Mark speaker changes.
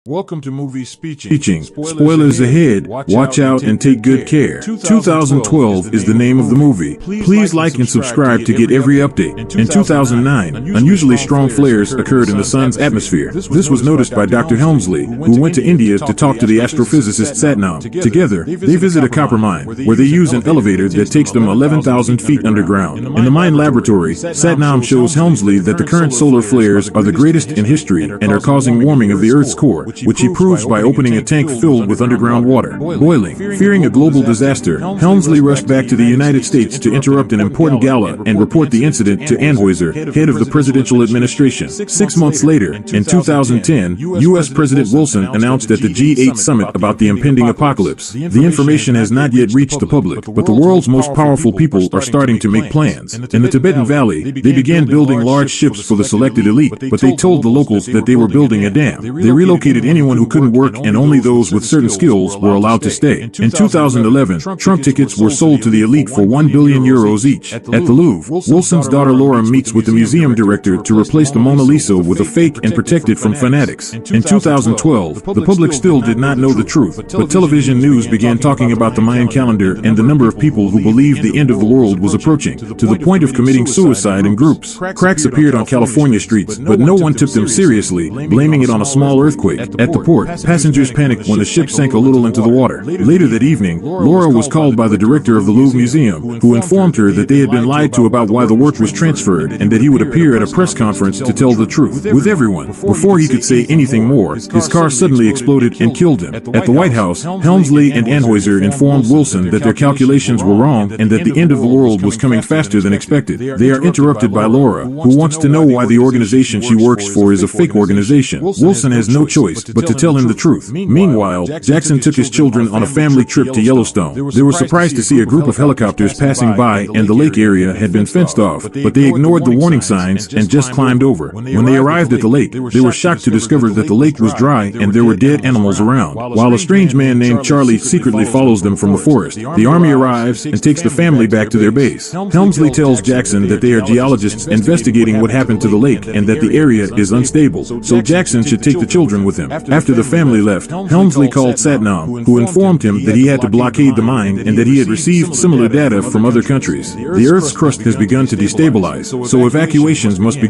Speaker 1: Welcome to Movie Speeching.
Speaker 2: Spoilers ahead. Watch out and take good care. 2012 is the name of the movie. Please like and subscribe to get every update. In 2009, unusually strong flares occurred in the sun's atmosphere. This was noticed by Dr. Helmsley, who went to India to talk to the astrophysicist Satnam. Together, they visit a copper mine, where they use an elevator that takes them 11,000 feet underground. In the mine laboratory, Satnam shows Helmsley that the current solar flares are the greatest in history and are causing warming of the Earth's core, which he proves by opening a tank filled with underground water boiling. Fearing a global disaster, Helmsley rushed back to the United States to interrupt an important gala and report the incident to Anheuser, head of the presidential administration. 6 months later, in 2010, U.S. President Wilson announced at the G8 summit about the impending apocalypse. The information has not yet reached the public, but the world's most powerful people are starting to make plans. In the Tibetan Valley, they began building large ships for the selected elite, but they told the locals that they were building a dam. They relocated anyone who couldn't work, and only those with certain skills were allowed to stay. In 2011, Trump tickets were sold to the elite for €1 billion each. At the Louvre, Wilson's daughter Laura meets with the museum director to replace the Mona Lisa with a fake and protect it from fanatics. In 2012, the public still did not know the truth, but television news began talking about the Mayan calendar and the number of people who believed the end of the world was approaching, to the point of committing suicide in groups. Cracks appeared on California streets, but no one took them seriously, blaming it on a small earthquake. At the port, passengers panicked when the ship sank a little into the water. Later that evening, Laura was called by the director of the Louvre Museum, who informed her that they had been lied to about why the work was transferred and that he would appear at a press conference to tell the truth with everyone. Before he could say anything more, his car suddenly exploded and killed him. At the White House, Helmsley and Anheuser informed Wilson that their calculations were wrong and that the end of the world was coming faster than expected. They are interrupted by Laura, who wants to know why the organization she works for is a fake organization. Wilson has no choice but to tell him the truth. Meanwhile, Jackson took his children on a family trip to Yellowstone. They were surprised to see a group of helicopters passing by, and the lake area had been fenced off, but they ignored the warning signs and just climbed over. When they arrived at the lake, they were shocked to discover that the lake was dry and there were dead animals around, while a strange man named Charlie secretly follows them from the forest. The army arrives and takes the family back to their base. Helmsley tells Jackson that they are geologists investigating what happened to the lake and that the area is unstable, so Jackson should take the children with him. After the family left, Helmsley called Satnam, who informed him that he had to blockade the mine and that he had received similar data from other countries. The Earth's crust has begun to destabilize, so evacuations must begin.